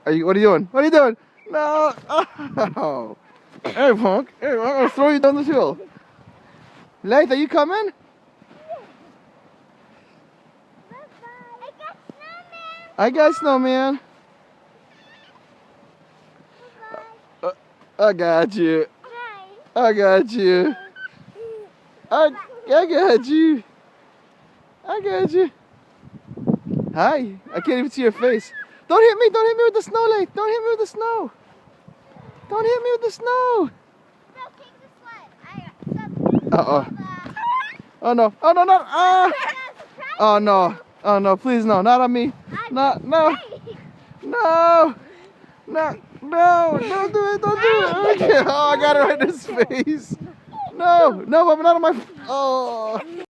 What are you doing? What are you doing? No. Oh. Hey, punk. Hey, I'm gonna throw you down this hill. Leith, are you coming? I got snowman. I got you. I got you. I got you. I got you. Hi. I can't even see your face. Don't hit me. Don't hit me with the snow, Leith. Don't hit me with the snow. Don't hit me with the snow. Uh-oh. Oh, no. Oh, no, no. Ah. Oh, no. Oh, no. Please, no. Not on me. No, no. No. No. No. Don't do it. Don't do it. Okay. Oh, I got it right in his face. No. No, I'm not on my... Oh.